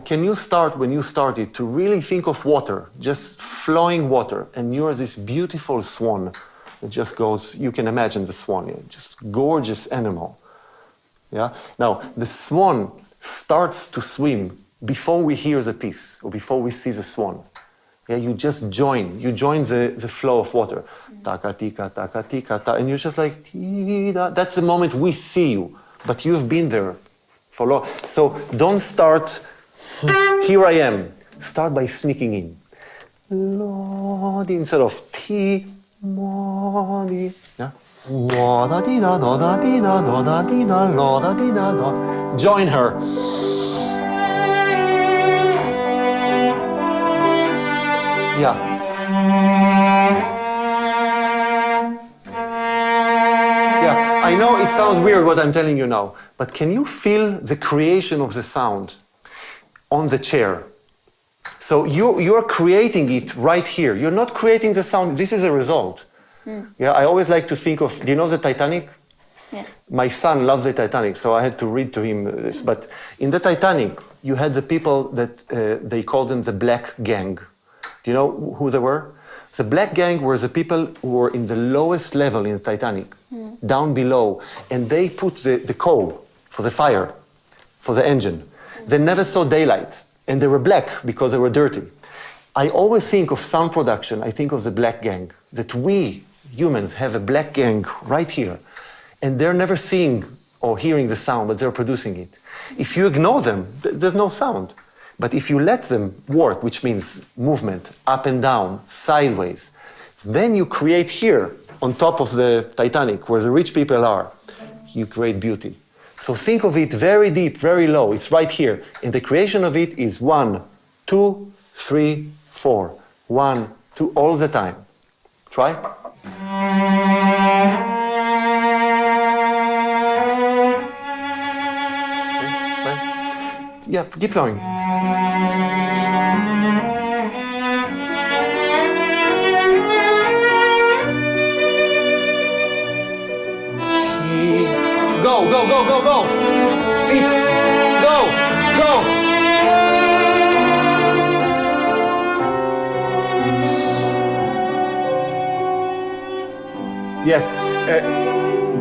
Can you start, when you started, to really think of water, just flowing water, and you're this beautiful swan that just goes, you can imagine the swan, just gorgeous animal. Yeah? Now, the swan starts to swim before we hear the piece, or before we see the swan. Yeah, you just join the flow of water. Taka, tika, taka, tika, ta, and you're just like, tee-da. That's the moment we see you, but you've been there for long. So don't start, here I am. Start by sneaking in. Lord, instead of ti, mo, di. Yeah? Join her. Yeah. Yeah, I know it sounds weird what I'm telling you now, but can you feel the creation of the sound on the chair? So you're creating it right here. You're not creating the sound. This is a result. Yeah, I always like to think of, do you know the Titanic? Yes. My son loves the Titanic, so I had to read to him this. But in the Titanic, you had the people that they called them the Black Gang. Do you know who they were? The Black Gang were the people who were in the lowest level in the Titanic, down below, and they put the coal for the fire, for the engine. They never saw daylight, and they were black because they were dirty. I always think of sound production, I think of the Black Gang, that we humans have a Black Gang right here, and they're never seeing or hearing the sound, but they're producing it. If you ignore them, there's no sound. But if you let them work, which means movement, up and down, sideways, then you create here, on top of the Titanic, where the rich people are, you create beauty. So think of it very deep, very low. It's right here. And the creation of it is 1, 2, 3, 4. 1, 2, all the time. Try. Yeah, keep going. Go, go, go, go, go. Feet. Go, go. Yes,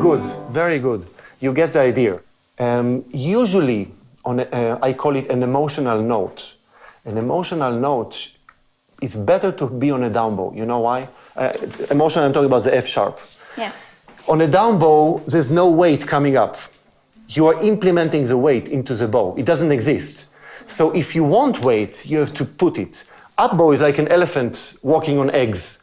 good, very good. You get the idea. Usually, I call it an emotional note. An emotional note, it's better to be on a down bow. You know why? Emotional, I'm talking about the F sharp. Yeah. On a down bow, there's no weight coming up. You are implementing the weight into the bow. It doesn't exist. So if you want weight, you have to put it. Up bow is like an elephant walking on eggs.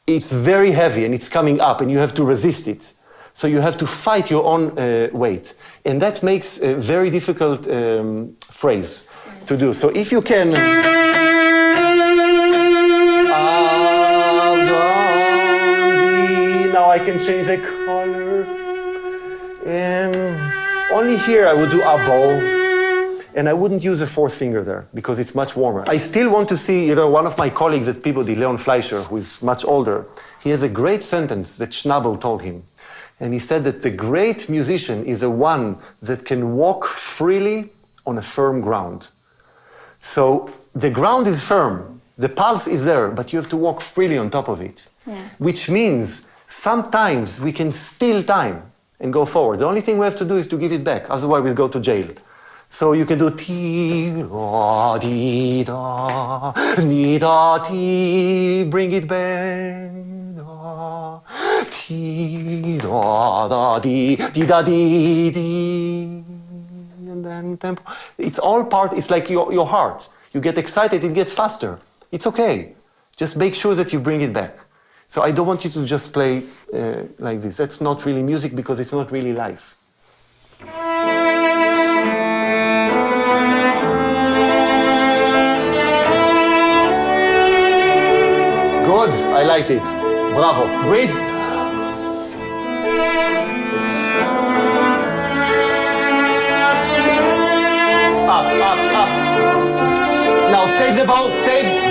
It's very heavy and it's coming up and you have to resist it. So you have to fight your own weight. And that makes a very difficult phrase to do. So if you can... Now I can change the color. Only here I would do up bow. And I wouldn't use the fourth finger there because it's much warmer. I still want to see, one of my colleagues at Peabody, Leon Fleischer, who is much older, he has a great sentence that Schnabel told him. And he said that the great musician is the one that can walk freely on a firm ground. So the ground is firm, the pulse is there, but you have to walk freely on top of it. Yeah. Which means sometimes we can steal time and go forward. The only thing we have to do is to give it back, otherwise we'll go to jail. So you can do ti, ra, di, da, ni, da, ti, bring it back, da, ti, da, da, di, da, di, and then tempo. It's all part, it's like your heart. You get excited, it gets faster. It's okay. Just make sure that you bring it back. So I don't want you to just play like this. That's not really music because it's not really life. Good, I liked it. Bravo. Breathe. Up, up, up. Now save the boat, save.